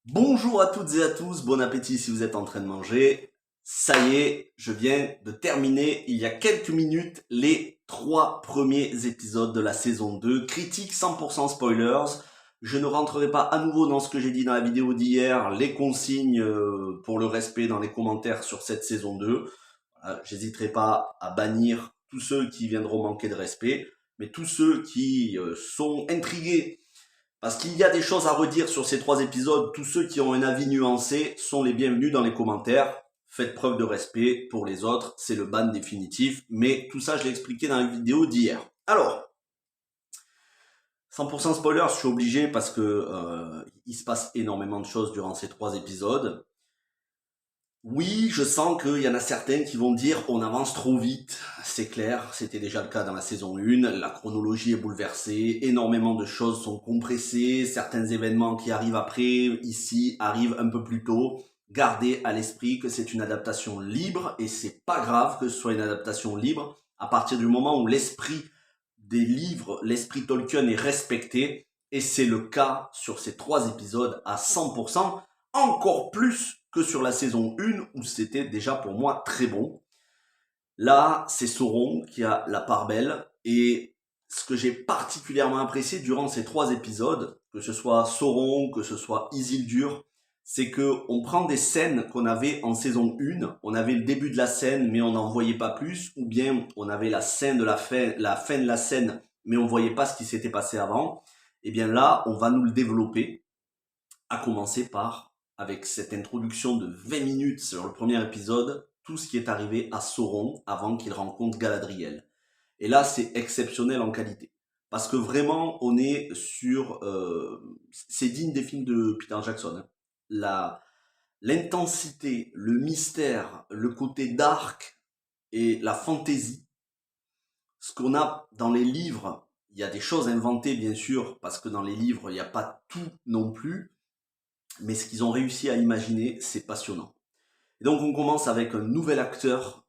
Bonjour à toutes et à tous, bon appétit si vous êtes en train de manger. Ça y est, je viens de terminer il y a quelques minutes les 3 premiers épisodes de la saison 2. Critique 100% spoilers. Je ne rentrerai pas à nouveau dans ce que j'ai dit dans la vidéo d'hier, les consignes pour le respect dans les commentaires sur cette saison 2. J'hésiterai pas à bannir tous ceux qui viendront manquer de respect, mais tous ceux qui sont intrigués parce qu'il y a des choses à redire sur ces 3 épisodes. Tous ceux qui ont un avis nuancé sont les bienvenus dans les commentaires. Faites preuve de respect pour les autres, c'est le ban définitif. Mais tout ça, je l'ai expliqué dans la vidéo d'hier. Alors, 100% spoiler, je suis obligé parce que il se passe énormément de choses durant ces 3 épisodes. Oui, je sens qu'il y en a certains qui vont dire on avance trop vite, c'est clair, c'était déjà le cas dans la saison 1, la chronologie est bouleversée, énormément de choses sont compressées, certains événements qui arrivent après, ici, arrivent un peu plus tôt. Gardez à l'esprit que c'est une adaptation libre et c'est pas grave que ce soit une adaptation libre à partir du moment où l'esprit des livres, l'esprit Tolkien est respecté et c'est le cas sur ces 3 épisodes à 100%, encore plus que sur la saison 1 où c'était déjà pour moi très bon. Là, c'est Sauron qui a la part belle et ce que j'ai particulièrement apprécié durant ces 3 épisodes, que ce soit Sauron, que ce soit Isildur, c'est que on prend des scènes qu'on avait en saison 1, on avait le début de la scène mais on n'en voyait pas plus, ou bien on avait la scène de la fin de la scène mais on voyait pas ce qui s'était passé avant. Et bien là, on va nous le développer, à commencer par, avec cette introduction de 20 minutes sur le premier épisode, tout ce qui est arrivé à Sauron avant qu'il rencontre Galadriel. Et là, c'est exceptionnel en qualité. Parce que vraiment, on est sur... c'est digne des films de Peter Jackson. Hein. L'intensité, le mystère, le côté dark et la fantaisie. Ce qu'on a dans les livres, il y a des choses inventées bien sûr, parce que dans les livres, il n'y a pas tout non plus. Mais ce qu'ils ont réussi à imaginer, c'est passionnant. Et donc on commence avec un nouvel acteur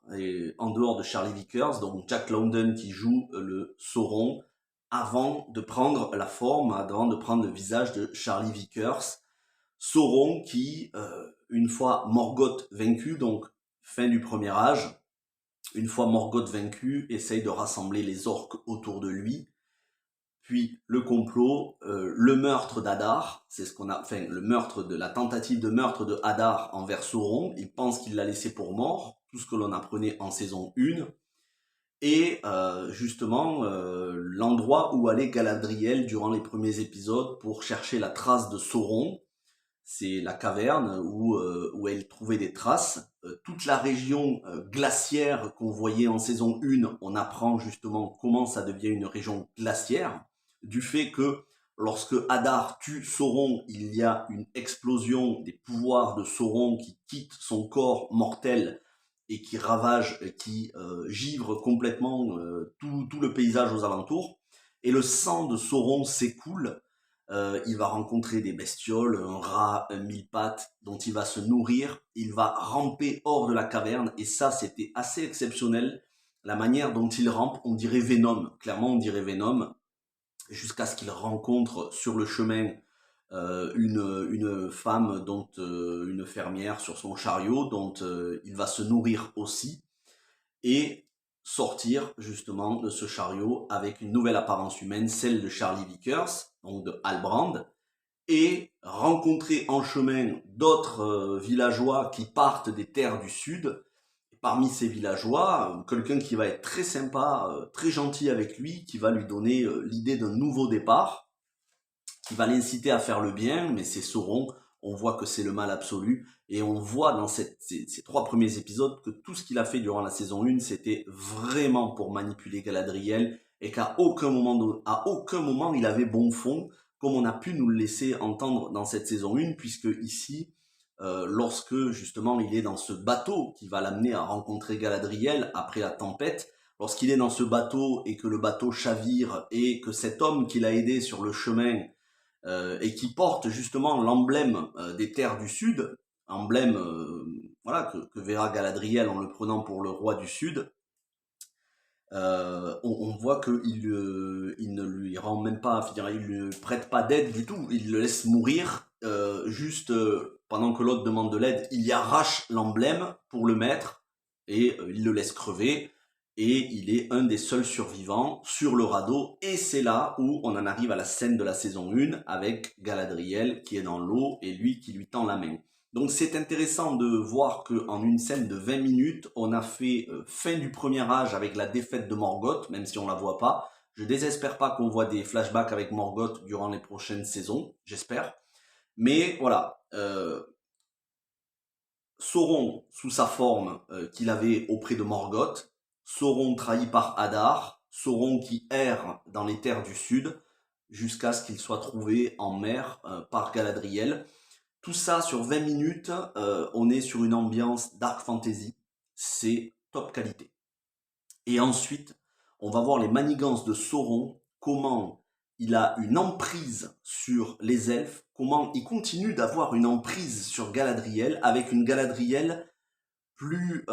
en dehors de Charlie Vickers, donc Jack London qui joue le Sauron avant de prendre la forme, avant de prendre le visage de Charlie Vickers. Sauron qui, une fois Morgoth vaincu, donc fin du premier âge, une fois Morgoth vaincu, essaye de rassembler les orques autour de lui, puis le complot, le meurtre d'Adar, c'est ce qu'on a, enfin le meurtre de la tentative de meurtre de Hadar envers Sauron. Il pense qu'il l'a laissé pour mort, tout ce que l'on apprenait en saison 1, et justement l'endroit où allait Galadriel durant les premiers épisodes pour chercher la trace de Sauron. C'est la caverne où elle trouvait des traces. Toute la région glaciaire qu'on voyait en saison 1, on apprend justement comment ça devient une région glaciaire, du fait que lorsque Hadar tue Sauron, il y a une explosion des pouvoirs de Sauron qui quitte son corps mortel et qui ravage, qui givre complètement tout le paysage aux alentours. Et le sang de Sauron s'écoule. Il va rencontrer des bestioles, un rat, un mille pattes, dont il va se nourrir. Il va ramper hors de la caverne, et ça, c'était assez exceptionnel. La manière dont il rampe, on dirait Venom. Clairement, on dirait Venom. Jusqu'à ce qu'il rencontre sur le chemin une femme, dont une fermière sur son chariot, dont il va se nourrir aussi. Et sortir justement de ce chariot avec une nouvelle apparence humaine, celle de Charlie Vickers, donc de Halbrand, et rencontrer en chemin d'autres villageois qui partent des terres du sud. Et parmi ces villageois, quelqu'un qui va être très sympa, très gentil avec lui, qui va lui donner l'idée d'un nouveau départ, qui va l'inciter à faire le bien, mais c'est Sauron. On voit que c'est le mal absolu, et on voit dans ces 3 premiers épisodes que tout ce qu'il a fait durant la saison 1, c'était vraiment pour manipuler Galadriel, et qu'à aucun moment il avait bon fond, comme on a pu nous le laisser entendre dans cette saison 1, puisque ici, lorsque justement il est dans ce bateau qui va l'amener à rencontrer Galadriel après la tempête, lorsqu'il est dans ce bateau et que le bateau chavire et que cet homme qui l'a aidé sur le chemin et qui porte justement l'emblème des terres du Sud, emblème voilà, que verra Galadriel en le prenant pour le roi du Sud, on voit qu'il il ne lui rend même pas, il ne lui prête pas d'aide du tout, il le laisse mourir pendant que l'autre demande de l'aide, il y arrache l'emblème pour le mettre et il le laisse crever. Et il est un des seuls survivants sur le radeau. Et c'est là où on en arrive à la scène de la saison 1 avec Galadriel qui est dans l'eau et lui qui lui tend la main. Donc c'est intéressant de voir qu'en une scène de 20 minutes, on a fait fin du premier âge avec la défaite de Morgoth, même si on la voit pas. Je désespère pas qu'on voit des flashbacks avec Morgoth durant les prochaines saisons, j'espère. Mais voilà, Sauron sous sa forme qu'il avait auprès de Morgoth, Sauron trahi par Hadar, Sauron qui erre dans les terres du sud, jusqu'à ce qu'il soit trouvé en mer par Galadriel. Tout ça sur 20 minutes, on est sur une ambiance dark fantasy, c'est top qualité. Et ensuite, on va voir les manigances de Sauron, comment il a une emprise sur les elfes, comment il continue d'avoir une emprise sur Galadriel, avec une Galadriel plus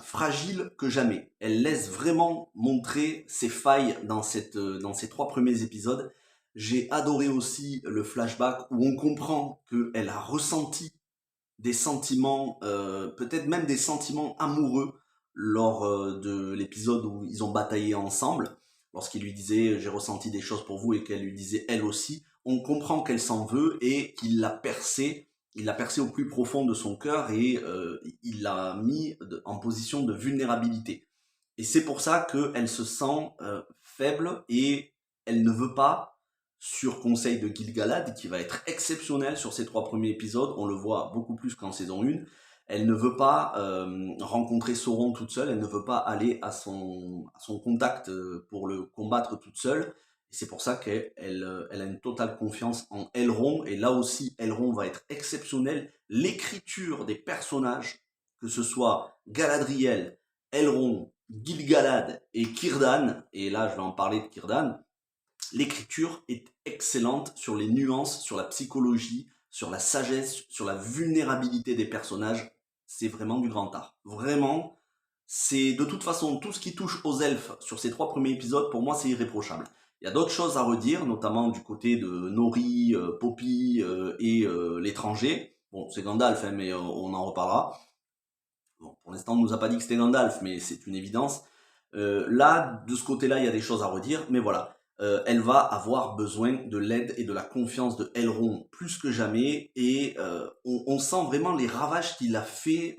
fragile que jamais. Elle laisse vraiment montrer ses failles dans ces 3 premiers épisodes. J'ai adoré aussi le flashback où on comprend qu'elle a ressenti des sentiments, peut-être même des sentiments amoureux lors de l'épisode où ils ont bataillé ensemble. Lorsqu'il lui disait j'ai ressenti des choses pour vous et qu'elle lui disait elle aussi, on comprend qu'elle s'en veut et qu'il l'a percé. Il l'a percé au plus profond de son cœur et il l'a mis en position de vulnérabilité. Et c'est pour ça qu'elle se sent faible et elle ne veut pas, sur conseil de Gil-galad, qui va être exceptionnel sur ces 3 premiers épisodes, on le voit beaucoup plus qu'en saison 1, elle ne veut pas rencontrer Sauron toute seule, elle ne veut pas aller à son contact pour le combattre toute seule, et c'est pour ça qu'elle a une totale confiance en Elrond, et là aussi Elrond va être exceptionnel, l'écriture des personnages, que ce soit Galadriel, Elrond, Gil-galad et Círdan, et là je vais en parler de Círdan, l'écriture est excellente sur les nuances, sur la psychologie, sur la sagesse, sur la vulnérabilité des personnages. C'est vraiment du grand art. Vraiment, c'est de toute façon tout ce qui touche aux elfes sur ces 3 premiers épisodes, pour moi, c'est irréprochable. Il y a d'autres choses à redire, notamment du côté de Nori, Poppy et l'étranger. Bon, c'est Gandalf, hein, mais on en reparlera. Bon, pour l'instant, on nous a pas dit que c'était Gandalf, mais c'est une évidence. Là, de ce côté-là, il y a des choses à redire, mais voilà. Elle va avoir besoin de l'aide et de la confiance de Elrond plus que jamais, et on sent vraiment les ravages qu'il a fait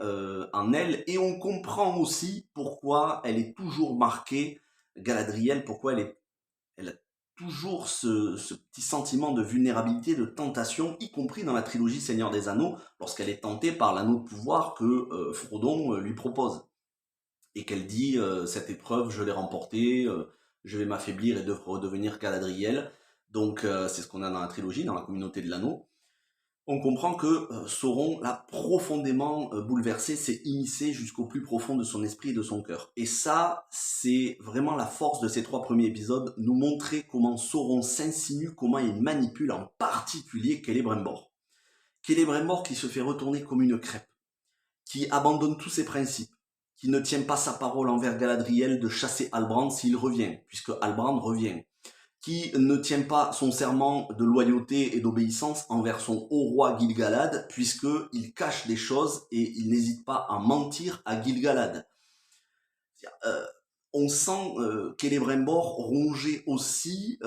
en elle, et on comprend aussi pourquoi elle est toujours marquée, Galadriel, pourquoi elle a toujours ce petit sentiment de vulnérabilité, de tentation, y compris dans la trilogie Seigneur des Anneaux, lorsqu'elle est tentée par l'anneau de pouvoir que Frodon lui propose. Et qu'elle dit cette épreuve, je l'ai remportée, je vais m'affaiblir et redevenir Galadriel. Donc c'est ce qu'on a dans la trilogie, dans la communauté de l'anneau. On comprend que Sauron l'a profondément bouleversé, s'est immiscé jusqu'au plus profond de son esprit et de son cœur. Et ça, c'est vraiment la force de ces 3 premiers épisodes, nous montrer comment Sauron s'insinue, comment il manipule en particulier Celebrimbor. Celebrimbor qui se fait retourner comme une crêpe, qui abandonne tous ses principes, qui ne tient pas sa parole envers Galadriel de chasser Halbrand s'il revient, puisque Halbrand revient, qui ne tient pas son serment de loyauté et d'obéissance envers son haut roi Gil-galad, puisqu'il cache des choses et il n'hésite pas à mentir à Gil-galad. On sent Celebrimbor rongé aussi,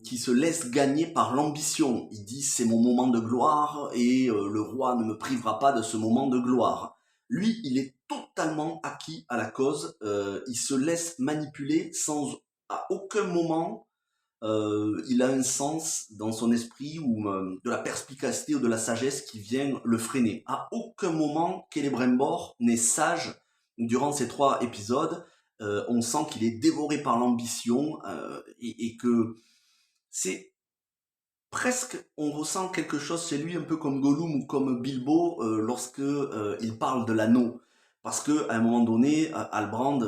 qui se laisse gagner par l'ambition. Il dit c'est mon moment de gloire et le roi ne me privera pas de ce moment de gloire. Lui, il est totalement acquis à la cause, il se laisse manipuler sans à aucun moment il a un sens dans son esprit ou de la perspicacité ou de la sagesse qui vient le freiner. À aucun moment Celebrimbor n'est sage durant ces 3 épisodes. On sent qu'il est dévoré par l'ambition et que c'est presque, on ressent quelque chose chez lui un peu comme Gollum ou comme Bilbo lorsque il parle de l'anneau. Parce que à un moment donné, Halbrand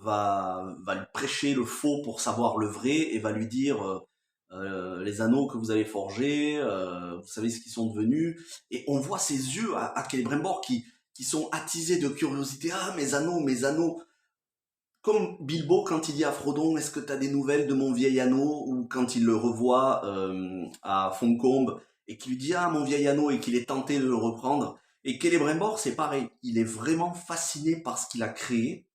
va lui prêcher le faux pour savoir le vrai et va lui dire les anneaux que vous avez forgés, vous savez ce qu'ils sont devenus. Et on voit ses yeux à Celebrimbor qui sont attisés de curiosité. Ah, mes anneaux, mes anneaux. Comme Bilbo quand il dit à Frodon est-ce que t'as des nouvelles de mon vieil anneau, ou quand il le revoit à Foncombe et qui lui dit ah mon vieil anneau et qu'il est tenté de le reprendre. Et Celebrimbor c'est pareil, il est vraiment fasciné par ce qu'il a créé.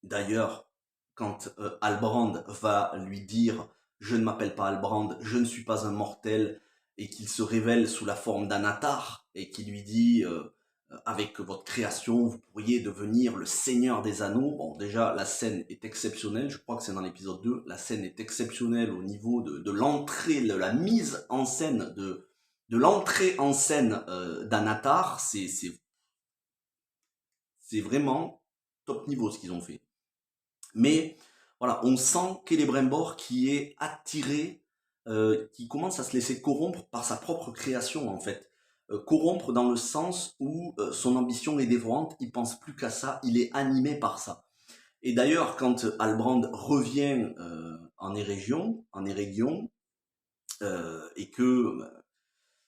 D'ailleurs, quand Halbrand va lui dire je ne m'appelle pas Halbrand, je ne suis pas un mortel, et qu'il se révèle sous la forme d'Anatar et qui lui dit avec votre création vous pourriez devenir le seigneur des anneaux. Bon déjà la scène est exceptionnelle, je crois que c'est dans l'épisode 2, la scène est exceptionnelle au niveau de l'entrée, de la mise en scène de l'entrée en scène d'Anatar, c'est vraiment top niveau ce qu'ils ont fait. Mais voilà, on sent Celebrimbor qui est attiré, qui commence à se laisser corrompre par sa propre création en fait. Corrompre dans le sens où son ambition est dévorante, il pense plus qu'à ça, il est animé par ça. Et d'ailleurs, quand Halbrand revient en Eregion, et que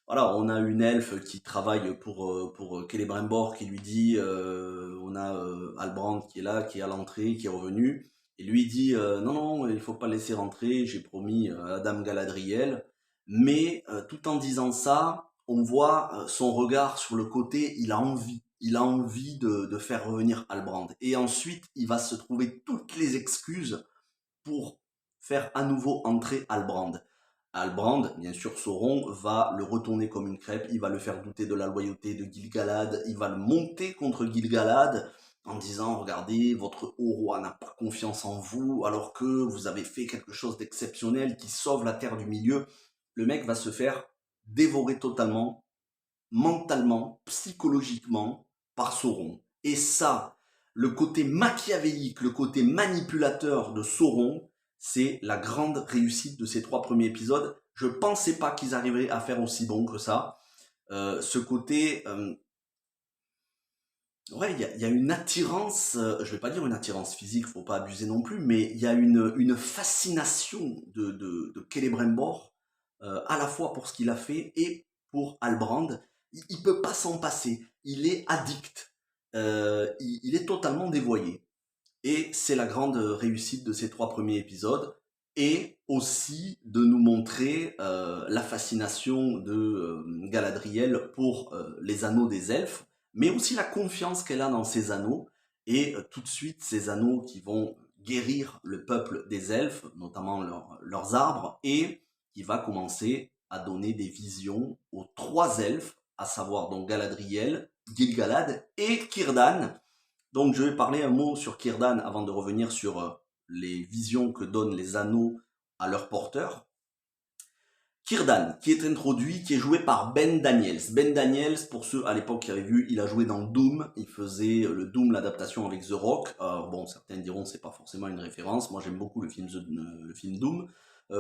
voilà, on a une elfe qui travaille pour Celebrimbor qui lui dit, on a Halbrand qui est là, qui est à l'entrée, qui est revenu, et lui dit non, non, il faut pas laisser rentrer, j'ai promis à Dame Galadriel, mais tout en disant ça, on voit son regard sur le côté, il a envie de faire revenir Halbrand, et ensuite il va se trouver toutes les excuses pour faire à nouveau entrer Halbrand. Halbrand, bien sûr, Sauron va le retourner comme une crêpe, il va le faire douter de la loyauté de Gil-galad, il va le monter contre Gil-galad en disant regardez, votre haut roi n'a pas confiance en vous alors que vous avez fait quelque chose d'exceptionnel qui sauve la terre du milieu. Le mec va se faire dévorer totalement, mentalement, psychologiquement par Sauron. Et ça, le côté machiavélique, le côté manipulateur de Sauron, c'est la grande réussite de ces 3 premiers épisodes. Je pensais pas qu'ils arriveraient à faire aussi bon que ça. Ce côté, ouais, il y a une attirance, je vais pas dire une attirance physique, faut pas abuser non plus, mais il y a une fascination de Celebrimbor, à la fois pour ce qu'il a fait et pour Halbrand. Il peut pas s'en passer, il est addict, il est totalement dévoyé. Et c'est la grande réussite de ces 3 premiers épisodes, et aussi de nous montrer la fascination de Galadriel pour les anneaux des elfes, mais aussi la confiance qu'elle a dans ces anneaux, et tout de suite ces anneaux qui vont guérir le peuple des elfes, notamment leurs arbres, et qui va commencer à donner des visions aux 3 elfes, à savoir donc Galadriel, Gil-galad et Círdan. Donc je vais parler un mot sur Círdan avant de revenir sur les visions que donnent les anneaux à leurs porteurs. Círdan, qui est introduit, qui est joué par Ben Daniels. Ben Daniels, pour ceux à l'époque qui avaient vu, il a joué dans Doom, il faisait le Doom, l'adaptation avec The Rock. Bon, certains diront c'est pas forcément une référence, moi j'aime beaucoup le film Doom.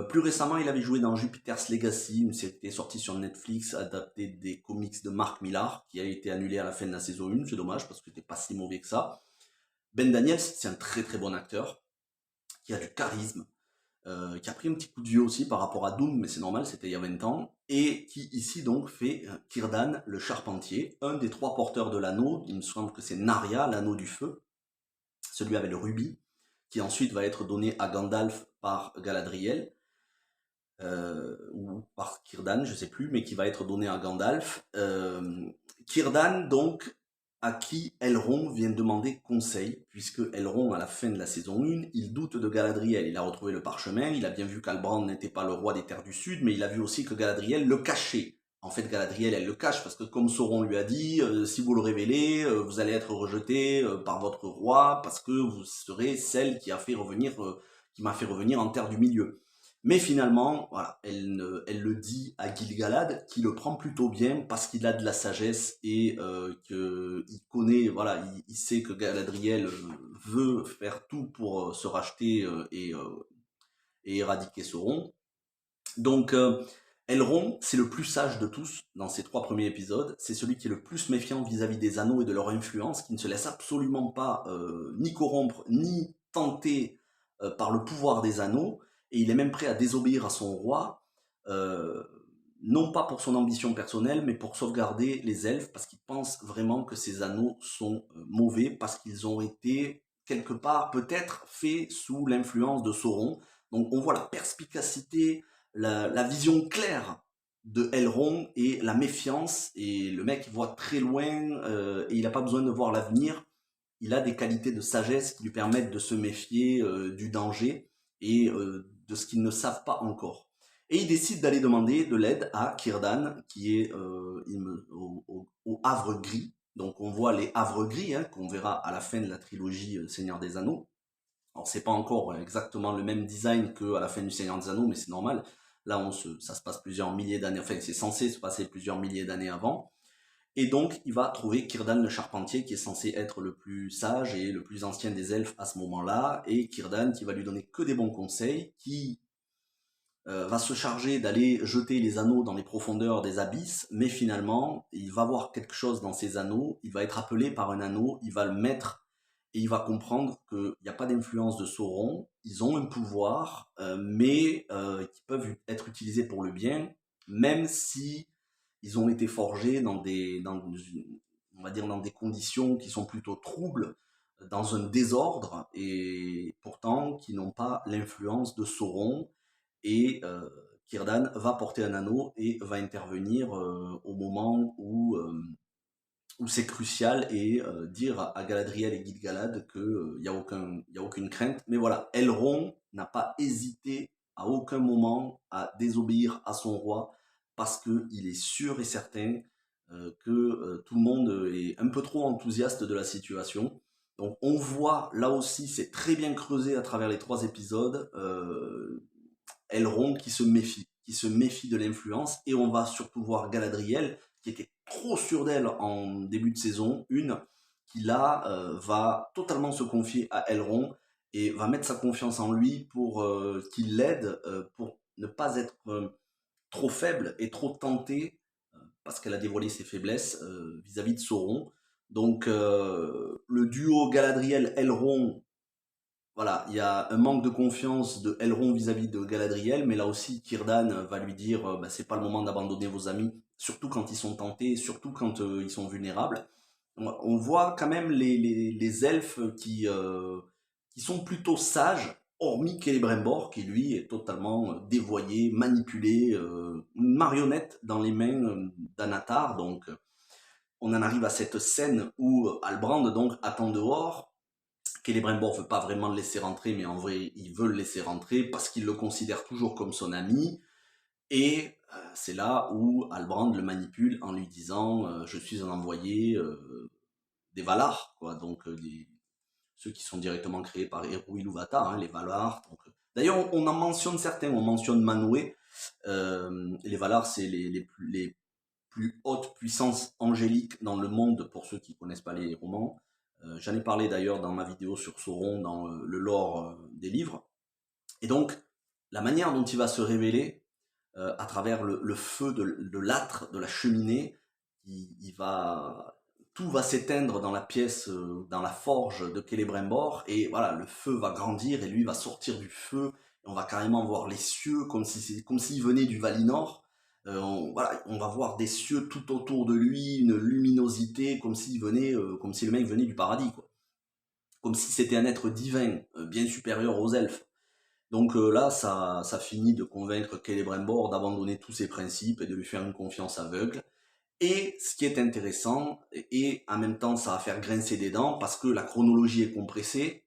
Plus récemment, il avait joué dans Jupiter's Legacy, une série qui est sortie sur Netflix, adaptée des comics de Mark Millar, qui a été annulée à la fin de la saison 1, c'est dommage parce que c'était pas si mauvais que ça. Ben Daniels, c'est un très très bon acteur, qui a du charisme, qui a pris un petit coup de vieux aussi par rapport à Doom, mais c'est normal, c'était il y a 20 ans, et qui ici donc fait Círdan le Charpentier, un des 3 porteurs de l'anneau, il me semble que c'est Narya, l'anneau du feu, celui avec le rubis, qui ensuite va être donné à Gandalf par Galadriel, ou par Círdan, je sais plus, mais qui va être donné à Gandalf. Círdan, donc, à qui Elrond vient demander conseil, puisque Elrond, à la fin de la saison 1, il doute de Galadriel. Il a retrouvé le parchemin, il a bien vu qu'Halbrand n'était pas le roi des terres du Sud, mais il a vu aussi que Galadriel le cachait. En fait, Galadriel, elle le cache, parce que comme Sauron lui a dit, si vous le révélez, vous allez être rejeté par votre roi, parce que vous serez celle qui qui m'a fait revenir en terre du milieu. Mais finalement, voilà, elle le dit à Gil-galad, qui le prend plutôt bien parce qu'il a de la sagesse et qu'il connaît, voilà, il sait que Galadriel veut faire tout pour se racheter et éradiquer Sauron. Donc, Elrond, c'est le plus sage de tous dans ces 3 premiers épisodes. C'est celui qui est le plus méfiant vis-à-vis des anneaux et de leur influence, qui ne se laisse absolument pas ni corrompre, ni tenter par le pouvoir des anneaux. Et il est même prêt à désobéir à son roi, euh, non pas pour son ambition personnelle, mais pour sauvegarder les elfes, parce qu'il pense vraiment que ces anneaux sont mauvais, parce qu'ils ont été quelque part peut-être faits sous l'influence de Sauron. Donc on voit la perspicacité, la vision claire de Elrond est la méfiance, et le mec il voit très loin, et il n'a pas besoin de voir l'avenir. Il a des qualités de sagesse qui lui permettent de se méfier du danger et de ce qu'ils ne savent pas encore. Et il décide d'aller demander de l'aide à Círdan, qui est au Havre Gris. Donc on voit les Havres Gris, hein, qu'on verra à la fin de la trilogie Seigneur des Anneaux. Alors c'est pas encore exactement le même design qu'à la fin du Seigneur des Anneaux, mais c'est normal. Là, ça se passe plusieurs milliers d'années, enfin c'est censé se passer plusieurs milliers d'années avant. Et donc, il va trouver Círdan le Charpentier, qui est censé être le plus sage et le plus ancien des elfes à ce moment-là, et Círdan qui va lui donner que des bons conseils, qui va se charger d'aller jeter les anneaux dans les profondeurs des abysses, mais finalement, il va voir quelque chose dans ces anneaux, il va être appelé par un anneau, il va le mettre, et il va comprendre qu'il n'y a pas d'influence de Sauron, ils ont un pouvoir, mais qui peuvent être utilisés pour le bien, même si ils ont été forgés on va dire dans des conditions qui sont plutôt troubles, dans un désordre, et pourtant qui n'ont pas l'influence de Sauron. Et Círdan va porter un anneau et va intervenir au moment où c'est crucial, et dire à Galadriel et Gil-galad qu'il n'y a aucune crainte. Mais voilà, Elrond n'a pas hésité à aucun moment à désobéir à son roi, parce qu'il est sûr et certain que tout le monde est un peu trop enthousiaste de la situation. Donc on voit là aussi, c'est très bien creusé à travers les 3 épisodes, Elrond qui se méfie de l'influence, et on va surtout voir Galadriel, qui était trop sûre d'elle en début de saison 1, qui là va totalement se confier à Elrond, et va mettre sa confiance en lui pour qu'il l'aide, pour ne pas être trop faible et trop tentée, parce qu'elle a dévoilé ses faiblesses vis-à-vis de Sauron. Donc le duo Galadriel-Elrond, voilà, il y a un manque de confiance de Elrond vis-à-vis de Galadriel, mais là aussi Círdan va lui dire bah, c'est pas le moment d'abandonner vos amis, surtout quand ils sont tentés, surtout quand ils sont vulnérables. On voit quand même les elfes qui sont plutôt sages, hormis Celebrimbor, qui lui est totalement dévoyé, manipulé, une marionnette dans les mains d'Anatar. Donc on en arrive à cette scène où Halbrand donc attend dehors. Celebrimbor veut pas vraiment le laisser rentrer, mais en vrai, il veut le laisser rentrer parce qu'il le considère toujours comme son ami. Et c'est là où Halbrand le manipule en lui disant je suis un envoyé des Valar, quoi. Donc ceux qui sont directement créés par Eru Ilúvatar, hein, les Valar. D'ailleurs, on en mentionne certains, on mentionne Manwë. Les Valar, c'est les plus hautes puissances angéliques dans le monde, pour ceux qui ne connaissent pas les romans. J'en ai parlé d'ailleurs dans ma vidéo sur Sauron, dans le lore des livres. Et donc, la manière dont il va se révéler à travers le feu de l'âtre, de la cheminée, tout va s'éteindre dans la pièce, dans la forge de Celebrimbor, et voilà, le feu va grandir, et lui va sortir du feu, et on va carrément voir les cieux comme s'il venait du Valinor. Voilà, on va voir des cieux tout autour de lui, une luminosité comme comme si le mec venait du paradis, quoi. Comme si c'était un être divin, bien supérieur aux elfes. Donc là, ça finit de convaincre Celebrimbor d'abandonner tous ses principes et de lui faire une confiance aveugle. Et ce qui est intéressant, et en même temps ça va faire grincer des dents, parce que la chronologie est compressée.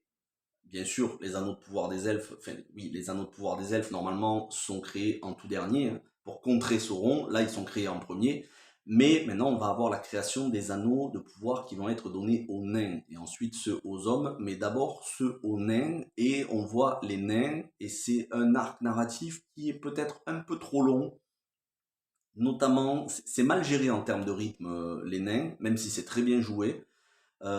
Bien sûr, les anneaux de pouvoir des elfes, enfin oui, les anneaux de pouvoir des elfes normalement sont créés en tout dernier, hein, pour contrer Sauron. Là, ils sont créés en premier. Mais maintenant, on va avoir la création des anneaux de pouvoir qui vont être donnés aux nains, et ensuite ceux aux hommes, mais d'abord ceux aux nains, et on voit les nains, et c'est un arc narratif qui est peut-être un peu trop long. Notamment, c'est mal géré en termes de rythme, les nains, même si c'est très bien joué.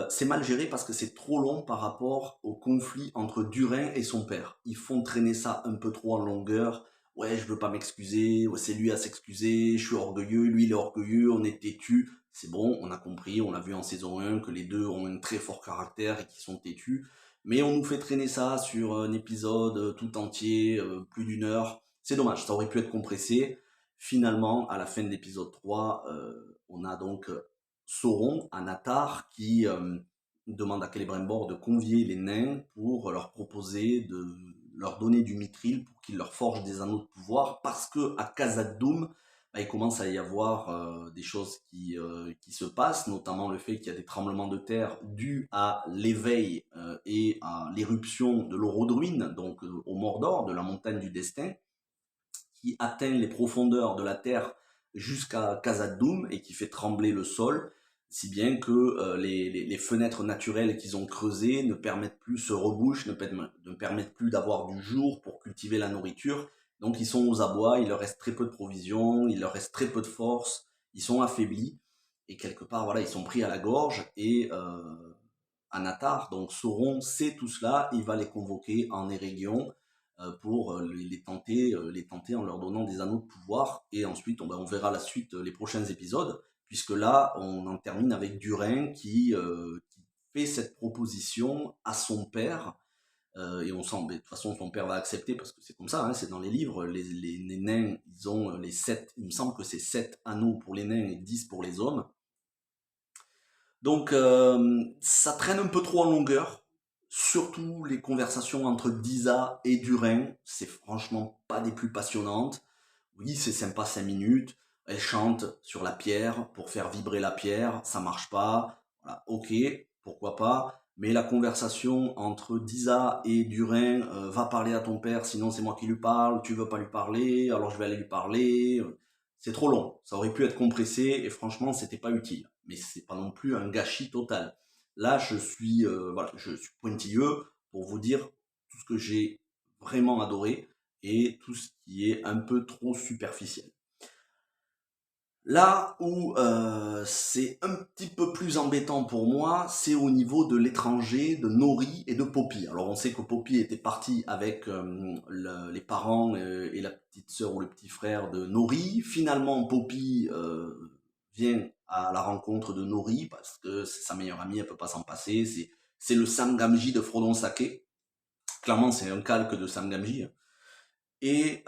C'est mal géré parce que c'est trop long par rapport au conflit entre Durin et son père. Ils font traîner ça un peu trop en longueur. Ouais, je veux pas m'excuser, ouais, c'est lui à s'excuser, je suis orgueilleux, lui il est orgueilleux, on est têtu. C'est bon, on a compris, on l'a vu en saison 1 que les deux ont un très fort caractère et qu'ils sont têtus. Mais on nous fait traîner ça sur un épisode tout entier, plus d'1 heure. C'est dommage, ça aurait pu être compressé. Finalement, à la fin de l'épisode 3, on a donc Sauron, Anatar, qui demande à Celebrimbor de convier les nains pour leur proposer de leur donner du mithril pour qu'ils leur forgent des anneaux de pouvoir, parce que à Khazad-dûm, bah, il commence à y avoir des choses qui se passent, notamment le fait qu'il y a des tremblements de terre dus à l'éveil et à l'éruption de l'Orodruin, donc au Mordor, de la montagne du destin, qui atteint les profondeurs de la terre jusqu'à Khazad-dûm et qui fait trembler le sol, si bien que les fenêtres naturelles qu'ils ont creusées ne permettent plus, se rebouchent, ne permettent plus d'avoir du jour pour cultiver la nourriture. Donc ils sont aux abois, il leur reste très peu de provisions, il leur reste très peu de force, ils sont affaiblis, et quelque part, voilà, ils sont pris à la gorge, et Anatar, donc Sauron, sait tout cela, il va les convoquer en Erégion pour les tenter en leur donnant des anneaux de pouvoir, et ensuite on verra la suite, les prochains épisodes, puisque là on en termine avec Durin qui fait cette proposition à son père, et on sent, mais de toute façon son père va accepter parce que c'est comme ça, hein, c'est dans les livres, les nains, ils ont les 7, il me semble que c'est 7 anneaux pour les nains et 10 pour les hommes. Donc ça traîne un peu trop en longueur, surtout les conversations entre Disa et Durin, c'est franchement pas des plus passionnantes. Oui, c'est sympa 5 minutes, elle chante sur la pierre pour faire vibrer la pierre, ça marche pas, voilà, ok, pourquoi pas, mais la conversation entre Disa et Durin, va parler à ton père, sinon c'est moi qui lui parle, tu veux pas lui parler, alors je vais aller lui parler, c'est trop long, ça aurait pu être compressé et franchement c'était pas utile, mais c'est pas non plus un gâchis total. Là voilà, je suis pointilleux pour vous dire tout ce que j'ai vraiment adoré et tout ce qui est un peu trop superficiel. Là où c'est un petit peu plus embêtant pour moi, c'est au niveau de l'étranger, de Nori et de Poppy. Alors on sait que Poppy était partie avec les parents et la petite sœur ou le petit frère de Nori. Finalement, Poppy vient à la rencontre de Nori parce que c'est sa meilleure amie, elle peut pas s'en passer. C'est le Sam Gamgee de Frodon Sake. Clairement, c'est un calque de Sam Gamgee. Et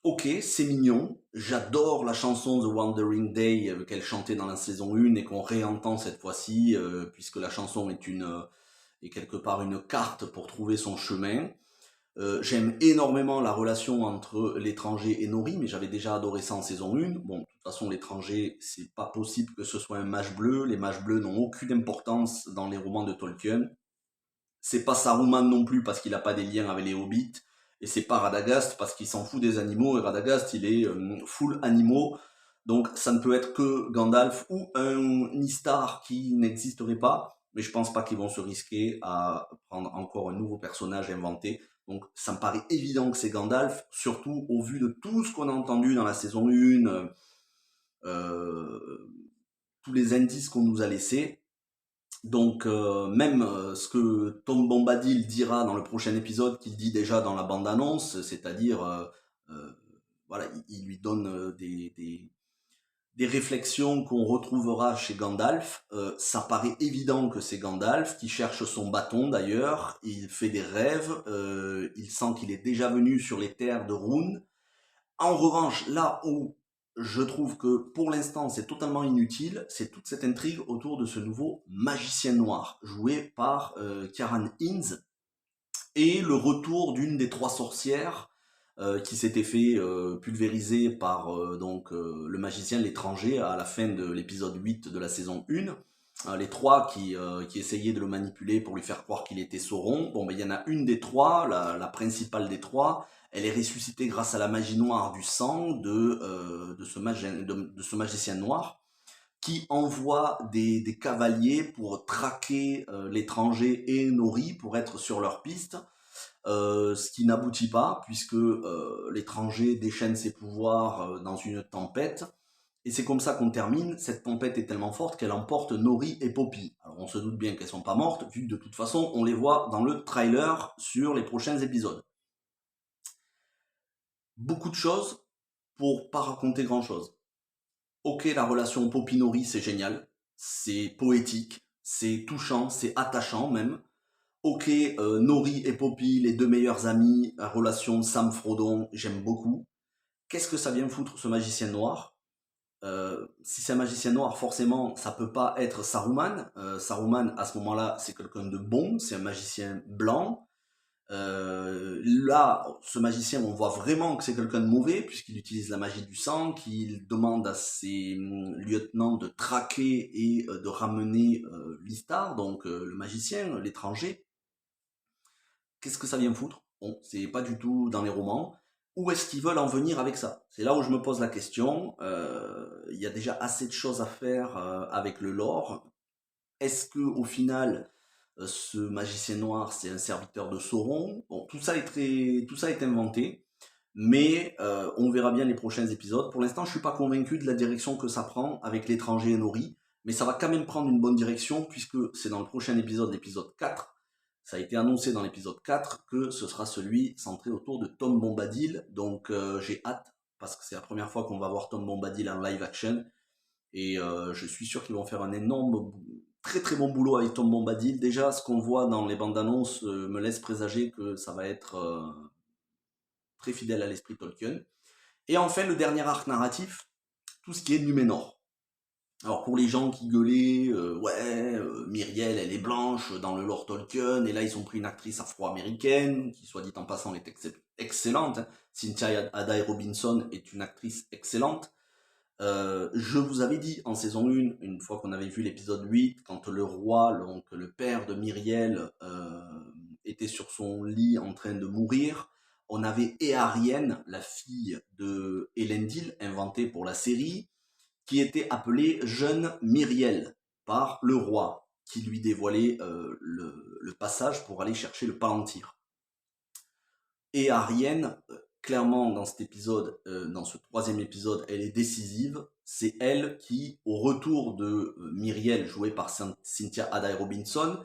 ok, c'est mignon. J'adore la chanson The Wandering Day qu'elle chantait dans la saison 1 et qu'on réentend cette fois-ci, puisque la chanson est quelque part une carte pour trouver son chemin. J'aime énormément la relation entre l'étranger et Nori, mais j'avais déjà adoré ça en saison 1. Bon, de toute façon, l'étranger, c'est pas possible que ce soit un mage bleu. Les mages bleus n'ont aucune importance dans les romans de Tolkien. C'est pas Saruman non plus parce qu'il a pas des liens avec les hobbits. Et c'est pas Radagast parce qu'il s'en fout des animaux. Et Radagast, il est full animaux. Donc ça ne peut être que Gandalf ou un Istar qui n'existerait pas. Mais je pense pas qu'ils vont se risquer à prendre encore un nouveau personnage inventé. Donc ça me paraît évident que c'est Gandalf, surtout au vu de tout ce qu'on a entendu dans la saison 1, tous les indices qu'on nous a laissés. Donc même ce que Tom Bombadil dira dans le prochain épisode, qu'il dit déjà dans la bande-annonce, c'est-à-dire, euh, voilà, il lui donne des réflexions qu'on retrouvera chez Gandalf. Ça paraît évident que c'est Gandalf qui cherche son bâton d'ailleurs, il fait des rêves, il sent qu'il est déjà venu sur les terres de Rhûn. En revanche, là où je trouve que pour l'instant c'est totalement inutile, c'est toute cette intrigue autour de ce nouveau magicien noir, joué par Kieran Hinds, et le retour d'une des 3 sorcières qui s'était fait pulvériser par le magicien de l'étranger à la fin de l'épisode 8 de la saison 1. Les 3 qui essayaient de le manipuler pour lui faire croire qu'il était Sauron. Bon, ben, il y en a une des 3, la principale des 3, elle est ressuscitée grâce à la magie noire du sang de ce magicien noir qui envoie des cavaliers pour traquer l'étranger et Nori pour être sur leur piste. Ce qui n'aboutit pas puisque l'étranger déchaîne ses pouvoirs dans une tempête. Et c'est comme ça qu'on termine. Cette tempête est tellement forte qu'elle emporte Nori et Poppy. Alors on se doute bien qu'elles sont pas mortes, vu que de toute façon on les voit dans le trailer sur les prochains épisodes. Beaucoup de choses pour pas raconter grand chose. Ok, la relation Poppy-Nori c'est génial, c'est poétique, c'est touchant, c'est attachant même. Ok, Nori et Poppy, les 2 meilleurs amis, la relation Sam-Frodon, j'aime beaucoup. Qu'est-ce que ça vient foutre ce magicien noir? Si c'est un magicien noir, forcément, ça peut pas être Saruman. Saruman, à ce moment-là, c'est quelqu'un de bon, c'est un magicien blanc. Là, ce magicien, on voit vraiment que c'est quelqu'un de mauvais, puisqu'il utilise la magie du sang, qu'il demande à ses lieutenants de traquer et de ramener l'Istar, donc le magicien, l'étranger. Qu'est-ce que ça vient foutre? Bon, c'est pas du tout dans les romans. Où est-ce qu'ils veulent en venir avec ça? C'est là où je me pose la question. Il y a déjà assez de choses à faire avec le lore. Est-ce que au final, ce magicien noir, c'est un serviteur de Sauron? Bon, tout ça est inventé, mais on verra bien les prochains épisodes. Pour l'instant, je suis pas convaincu de la direction que ça prend avec l'étranger et Nori, mais ça va quand même prendre une bonne direction puisque c'est dans le prochain épisode, l'épisode 4. Ça a été annoncé dans l'épisode 4 que ce sera celui centré autour de Tom Bombadil, donc j'ai hâte parce que c'est la première fois qu'on va voir Tom Bombadil en live action. Et je suis sûr qu'ils vont faire un énorme, très très bon boulot avec Tom Bombadil. Déjà, ce qu'on voit dans les bandes annonces me laisse présager que ça va être très fidèle à l'esprit Tolkien. Et enfin, le dernier arc narratif, tout ce qui est Numénor. Alors pour les gens qui gueulaient, Myriel elle est blanche dans le lore Tolkien, et là ils ont pris une actrice afro-américaine, qui soit dit en passant est excellente. Hein. Cynthia Aday Robinson est une actrice excellente. Je vous avais dit en saison 1, une fois qu'on avait vu l'épisode 8, quand le roi, donc le père de Myriel, était sur son lit en train de mourir, on avait Éarienne, la fille de Elendil, inventée pour la série, qui était appelée jeune Myriel par le roi, qui lui dévoilait le passage pour aller chercher le Palantir. Et Arienne, clairement dans cet épisode, dans ce troisième épisode, elle est décisive. C'est elle qui, au retour de Myriel, jouée par Cynthia Aday Robinson,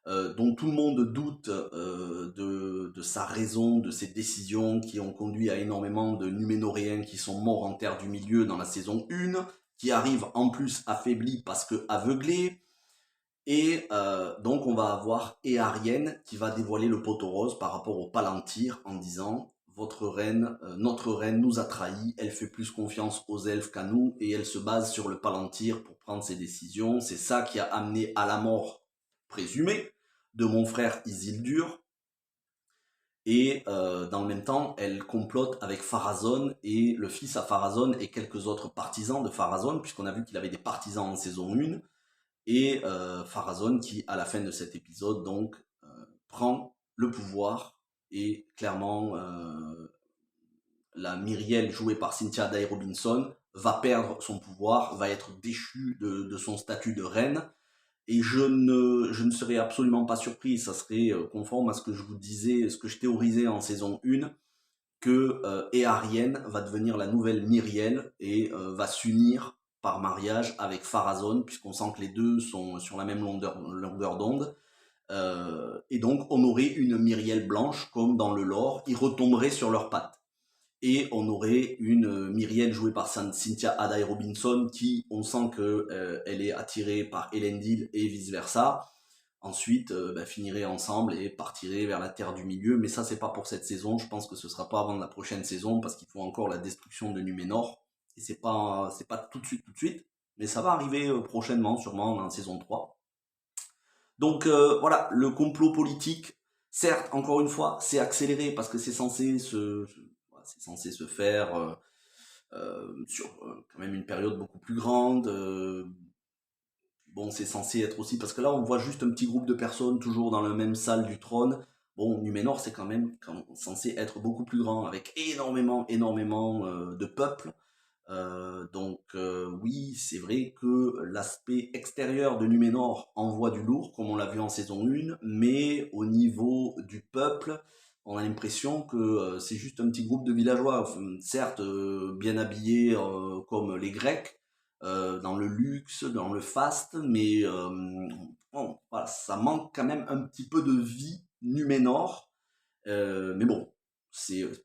dont tout le monde doute de sa raison, de ses décisions, qui ont conduit à énormément de Numénoréens qui sont morts en Terre du Milieu dans la saison 1, qui arrivent en plus affaiblis parce que aveuglés. Et donc on va avoir Éarienne qui va dévoiler le poteau rose par rapport au Palantir en disant votre reine, notre reine nous a trahis, elle fait plus confiance aux elfes qu'à nous et elle se base sur le Palantir pour prendre ses décisions. C'est ça qui a amené à la mort présumée de mon frère Isildur. Et dans le même temps, elle complote avec Pharazôn et le fils à Pharazôn et quelques autres partisans de Pharazôn, puisqu'on a vu qu'il avait des partisans en saison 1. Et Pharazôn qui, à la fin de cet épisode, donc, prend le pouvoir et clairement, la Myriel jouée par Cynthia Aday Robinson va perdre son pouvoir, va être déchue de son statut de reine. Et je ne serais absolument pas surpris, ça serait conforme à ce que je vous disais, ce que je théorisais en saison 1, que Éarienne va devenir la nouvelle Myriel et va s'unir par mariage avec Pharazôn, puisqu'on sent que les deux sont sur la même longueur d'onde. Et donc on aurait une Myriel blanche, comme dans le lore, ils retomberaient sur leurs pattes. Et on aurait une Myriel jouée par Cynthia Aday Robinson, qui, on sent que elle est attirée par Elendil et vice-versa. Ensuite, finirait ensemble et partirait vers la Terre du Milieu. Mais ça, c'est pas pour cette saison. Je pense que ce sera pas avant la prochaine saison parce qu'il faut encore la destruction de Numénor. Et c'est pas tout de suite. Mais ça va arriver prochainement, sûrement dans la saison 3. Donc voilà, le complot politique, certes, encore une fois, c'est accéléré parce que c'est censé se faire sur quand même une période beaucoup plus grande. Bon, c'est censé être aussi, parce que là, on voit juste un petit groupe de personnes toujours dans la même salle du trône. Bon, Numénor, c'est quand même censé être beaucoup plus grand, avec énormément de peuples. Donc oui, c'est vrai que l'aspect extérieur de Numénor envoie du lourd, comme on l'a vu en saison 1, mais au niveau du peuple, on a l'impression que c'est juste un petit groupe de villageois, certes bien habillés comme les Grecs, dans le luxe, dans le faste, mais bon, voilà, ça manque quand même un petit peu de vie Numénor. Mais bon,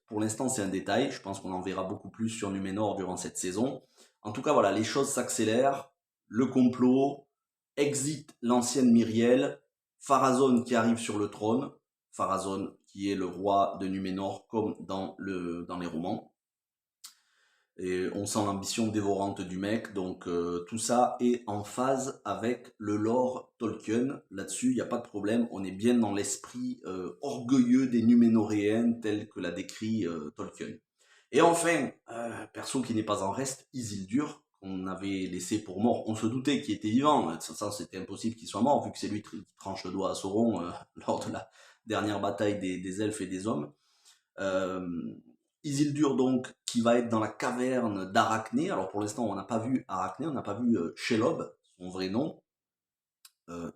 pour l'instant c'est un détail, je pense qu'on en verra beaucoup plus sur Numénor durant cette saison. En tout cas voilà, les choses s'accélèrent, le complot, exit l'ancienne Myriel, Pharazôn qui arrive sur le trône, Pharazôn qui est le roi de Numénor comme dans les romans. Et on sent l'ambition dévorante du mec, donc tout ça est en phase avec le lore Tolkien. Là-dessus, il n'y a pas de problème, on est bien dans l'esprit orgueilleux des Núménoréens tel que l'a décrit Tolkien. Et enfin, perso qui n'est pas en reste, Isildur, qu'on avait laissé pour mort. On se doutait qu'il était vivant, de toute façon c'était impossible qu'il soit mort, vu que c'est lui qui tranche le doigt à Sauron lors de la dernière bataille des elfes et des hommes. Euh, Isildur donc qui va être dans la caverne d'Arachné. Alors pour l'instant on n'a pas vu Arachné, on n'a pas vu Shelob, son vrai nom.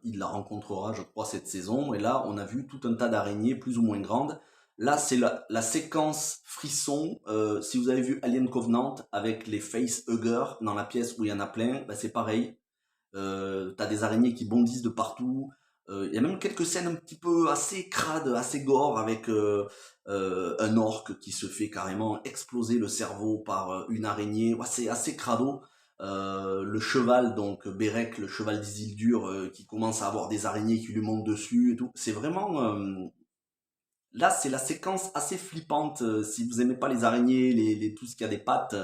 Il la rencontrera je crois cette saison. Et là on a vu tout un tas d'araignées plus ou moins grandes. Là c'est la séquence frisson. Si vous avez vu Alien Covenant avec les facehuggers dans la pièce où il y en a plein, bah, c'est pareil. T'as des araignées qui bondissent de partout. Il y a même quelques scènes un petit peu assez crades, assez gore, avec un orque qui se fait carrément exploser le cerveau par une araignée. Ouais, c'est assez crado. Le cheval, donc Bérec, le cheval d'Isildur, qui commence à avoir des araignées qui lui montent dessus et tout. C'est vraiment... là, c'est la séquence assez flippante. Si vous aimez pas les araignées, tout ce qui a des pattes,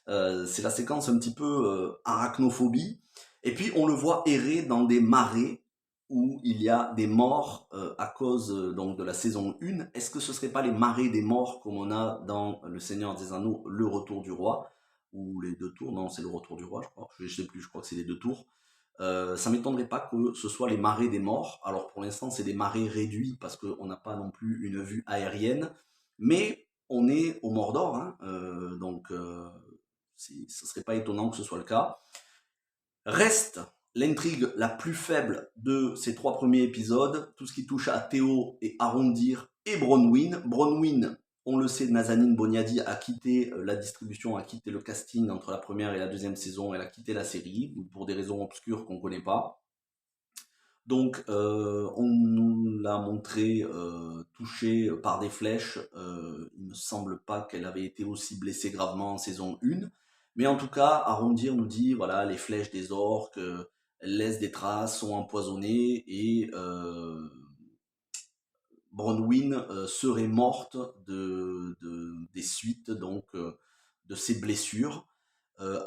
c'est la séquence un petit peu arachnophobie. Et puis on le voit errer dans des marais où il y a des morts à cause donc de la saison 1. Est-ce que ce ne serait pas les marais des morts comme on a dans Le Seigneur des Anneaux, Le Retour du Roi, ou les deux tours? Non, c'est Le Retour du Roi, je crois. Je ne sais plus, je crois que c'est les deux tours. Ça m'étonnerait pas que ce soit les marais des morts. Alors pour l'instant, c'est des marais réduits parce qu'on n'a pas non plus une vue aérienne, mais on est au Mordor, hein, donc ce serait pas étonnant que ce soit le cas. Reste l'intrigue la plus faible de ces 3 premiers épisodes, tout ce qui touche à Théo et Arondir et Bronwyn. Bronwyn, on le sait, Nazanin Boniadi a quitté la distribution, a quitté le casting entre la première et la deuxième saison, elle a quitté la série, pour des raisons obscures qu'on ne connaît pas. Donc on nous l'a montré touchée par des flèches. Il ne me semble pas qu'elle avait été aussi blessée gravement en saison 1. Mais en tout cas, Arondir nous dit, voilà, les flèches des orques, elles laissent des traces, sont empoisonnées, et Bronwyn serait morte des suites donc de ses blessures.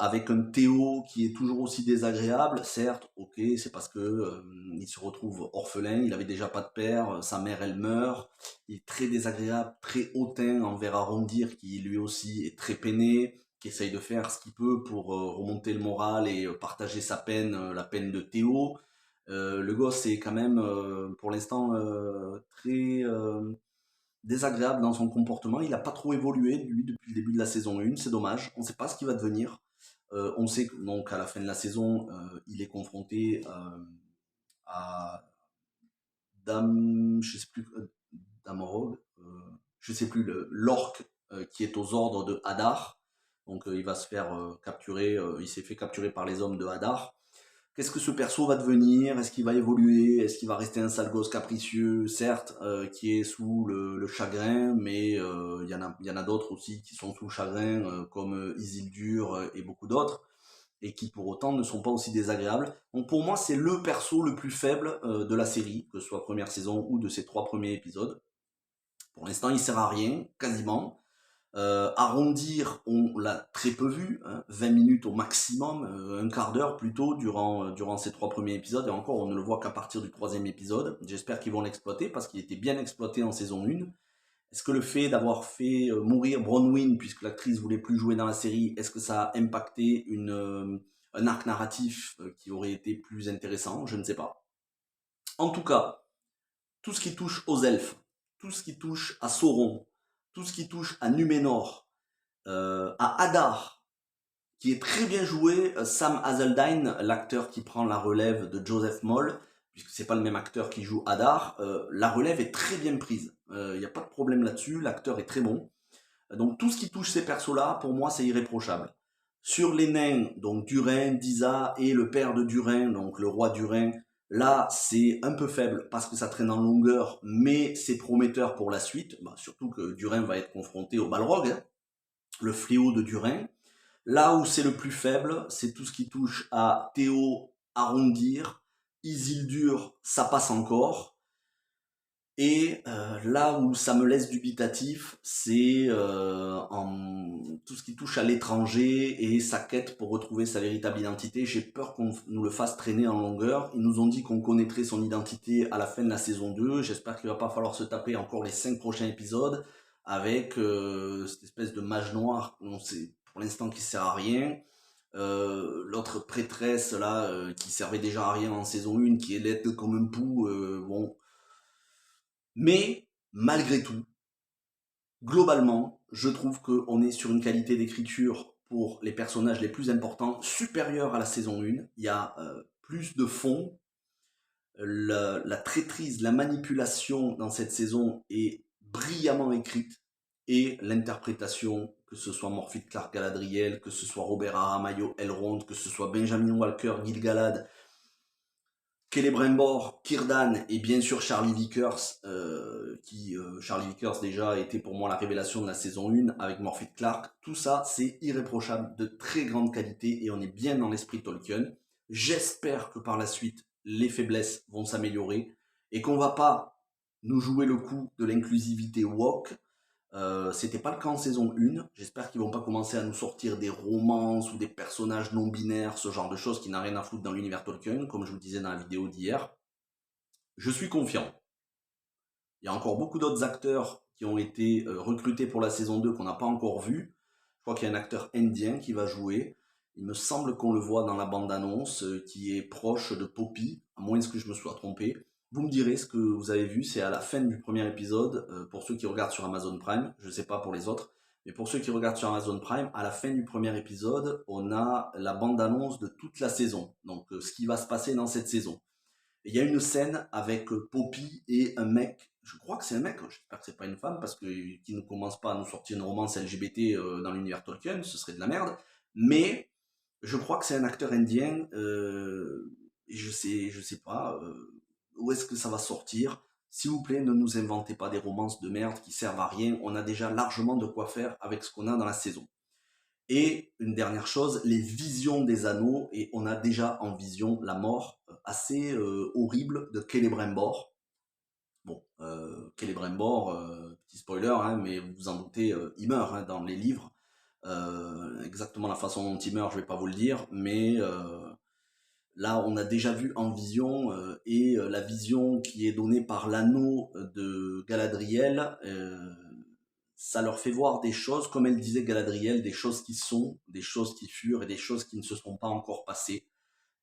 Avec un Théo qui est toujours aussi désagréable, certes, ok, c'est parce que il se retrouve orphelin, il avait déjà pas de père, sa mère elle meurt, il est très désagréable, très hautain envers Arondir qui lui aussi est très peiné, qui essaye de faire ce qu'il peut pour remonter le moral et partager sa peine, la peine de Théo. Le gosse est quand même pour l'instant très désagréable dans son comportement. Il n'a pas trop évolué, lui, depuis le début de la saison 1. C'est dommage. On ne sait pas ce qui va devenir. On sait que donc à la fin de la saison, il est confronté à je sais plus, Damorog, je sais plus, l'orque qui est aux ordres de Hadar. Donc il va se faire capturer, il s'est fait capturer par les hommes de Hadar. Qu'est-ce que ce perso va devenir? Est-ce qu'il va évoluer? Est-ce qu'il va rester un sale gosse capricieux, certes, qui est sous le chagrin, mais il y en a d'autres aussi qui sont sous le chagrin, comme Isildur et beaucoup d'autres, et qui pour autant ne sont pas aussi désagréables. Donc pour moi, c'est le perso le plus faible de la série, que ce soit première saison ou de ces 3 premiers épisodes. Pour l'instant, il sert à rien, quasiment. Arrondir, on l'a très peu vu, hein, 20 minutes au maximum, un quart d'heure plutôt durant ces 3 premiers épisodes, et encore on ne le voit qu'à partir du troisième épisode. J'espère qu'ils vont l'exploiter parce qu'il était bien exploité en saison 1. Est-ce que le fait d'avoir fait mourir Bronwyn, puisque l'actrice voulait plus jouer dans la série, est-ce que ça a impacté un arc narratif qui aurait été plus intéressant? Je ne sais pas. En tout cas, tout ce qui touche aux elfes, tout ce qui touche à Sauron, tout ce qui touche à Numénor, à Hadar, qui est très bien joué, Sam Hazeldine, l'acteur qui prend la relève de Joseph Moll, puisque c'est pas le même acteur qui joue Hadar, la relève est très bien prise. Il n'y a pas de problème là-dessus, l'acteur est très bon. Donc tout ce qui touche ces persos-là, pour moi, c'est irréprochable. Sur les nains, donc Durin, Disa et le père de Durin, donc le roi Durin, là c'est un peu faible parce que ça traîne en longueur, mais c'est prometteur pour la suite. Bah, surtout que Durin va être confronté au Balrog, hein, le fléau de Durin. Là où c'est le plus faible, c'est tout ce qui touche à Théo, Arondir, Isildur, ça passe encore. Et là où ça me laisse dubitatif, c'est en tout ce qui touche à l'étranger et sa quête pour retrouver sa véritable identité. J'ai peur qu'on nous le fasse traîner en longueur. Ils nous ont dit qu'on connaîtrait son identité à la fin de la saison 2. J'espère qu'il va pas falloir se taper encore les 5 prochains épisodes avec cette espèce de mage noir, on sait pour l'instant qui sert à rien. L'autre prêtresse là qui servait déjà à rien en saison 1, qui est laide comme un pou, bon. Mais malgré tout, globalement, je trouve qu'on est sur une qualité d'écriture pour les personnages les plus importants supérieure à la saison 1. Il y a plus de fond. La traîtrise, la manipulation dans cette saison est brillamment écrite. Et l'interprétation, que ce soit Morphy Clark Galadriel, que ce soit Robert Aramayo Elrond, que ce soit Benjamin Walker Gil-galad, Celebrimbor, Círdan et bien sûr Charlie Vickers, Charlie Vickers déjà a été pour moi la révélation de la saison 1 avec Morphy Clark. Tout ça, c'est irréprochable, de très grande qualité et on est bien dans l'esprit Tolkien. J'espère que par la suite, les faiblesses vont s'améliorer et qu'on va pas nous jouer le coup de l'inclusivité woke. C'était pas le cas en saison 1. J'espère qu'ils vont pas commencer à nous sortir des romances ou des personnages non binaires, ce genre de choses qui n'a rien à foutre dans l'univers Tolkien, comme je vous disais dans la vidéo d'hier. Je suis confiant. Il y a encore beaucoup d'autres acteurs qui ont été recrutés pour la saison 2 qu'on n'a pas encore vu. Je crois qu'il y a un acteur indien qui va jouer. Il me semble qu'on le voit dans la bande-annonce, qui est proche de Poppy, à moins que je me sois trompé. Vous me direz ce que vous avez vu, c'est à la fin du premier épisode, pour ceux qui regardent sur Amazon Prime, je ne sais pas pour les autres, mais pour ceux qui regardent sur Amazon Prime, à la fin du premier épisode, on a la bande-annonce de toute la saison, donc ce qui va se passer dans cette saison. Et il y a une scène avec Poppy et un mec, je crois que c'est un mec, j'espère que c'est pas une femme, parce que qui ne commence pas à nous sortir une romance LGBT dans l'univers Tolkien, ce serait de la merde, mais je crois que c'est un acteur indien, et je sais pas où est-ce que ça va sortir. S'il vous plaît, ne nous inventez pas des romances de merde qui servent à rien. On a déjà largement de quoi faire avec ce qu'on a dans la saison. Et une dernière chose, les visions des anneaux, et on a déjà en vision la mort assez horrible de Celebrimbor. Bon, Celebrimbor, petit spoiler, hein, mais vous vous en doutez, il meurt hein, dans les livres. Exactement la façon dont il meurt, je vais pas vous le dire, mais là on a déjà vu en vision, et la vision qui est donnée par l'anneau de Galadriel, ça leur fait voir des choses, comme elle disait Galadriel, des choses qui sont, des choses qui furent et des choses qui ne se sont pas encore passées.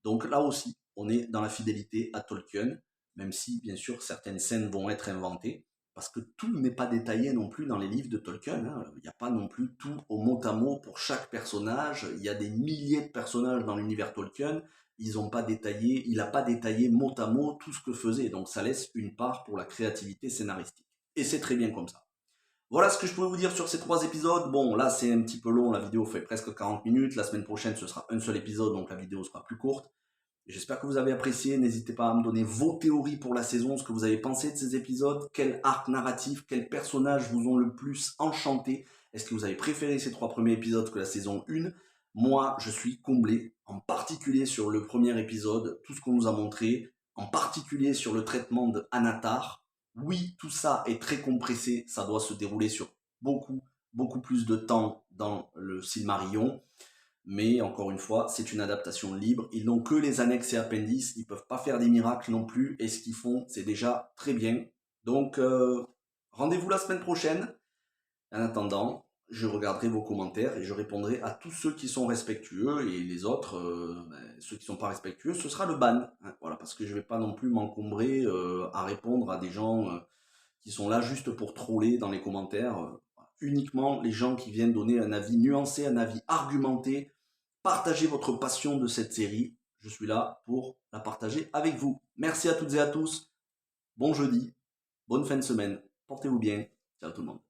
Donc là aussi, on est dans la fidélité à Tolkien, même si bien sûr certaines scènes vont être inventées, parce que tout n'est pas détaillé non plus dans les livres de Tolkien. Hein. Il n'y a pas non plus tout au mot à mot pour chaque personnage. Il y a des milliers de personnages dans l'univers Tolkien. Il n'a pas détaillé mot à mot tout ce que faisait. Donc ça laisse une part pour la créativité scénaristique. Et c'est très bien comme ça. Voilà ce que je pouvais vous dire sur ces 3 épisodes. Bon, là c'est un petit peu long, la vidéo fait presque 40 minutes. La semaine prochaine, ce sera un seul épisode, donc la vidéo sera plus courte. J'espère que vous avez apprécié. N'hésitez pas à me donner vos théories pour la saison, ce que vous avez pensé de ces épisodes, quel arc narratif, quels personnages vous ont le plus enchanté. Est-ce que vous avez préféré ces 3 premiers épisodes que la saison 1 ? Moi, je suis comblé, en particulier sur le premier épisode, tout ce qu'on nous a montré, en particulier sur le traitement de Anatar. Oui, tout ça est très compressé, ça doit se dérouler sur beaucoup plus de temps dans le Silmarillion. Mais encore une fois, c'est une adaptation libre. Ils n'ont que les annexes et appendices. Ils ne peuvent pas faire des miracles non plus. Et ce qu'ils font, c'est déjà très bien. Donc, rendez-vous la semaine prochaine. En attendant, je regarderai vos commentaires et je répondrai à tous ceux qui sont respectueux. Et les autres, ceux qui ne sont pas respectueux, ce sera le ban. Hein, voilà, parce que je ne vais pas non plus m'encombrer à répondre à des gens qui sont là juste pour troller dans les commentaires. Uniquement les gens qui viennent donner un avis nuancé, un avis argumenté. Partagez votre passion de cette série. Je suis là pour la partager avec vous. Merci à toutes et à tous. Bon jeudi. Bonne fin de semaine. Portez-vous bien. Ciao tout le monde.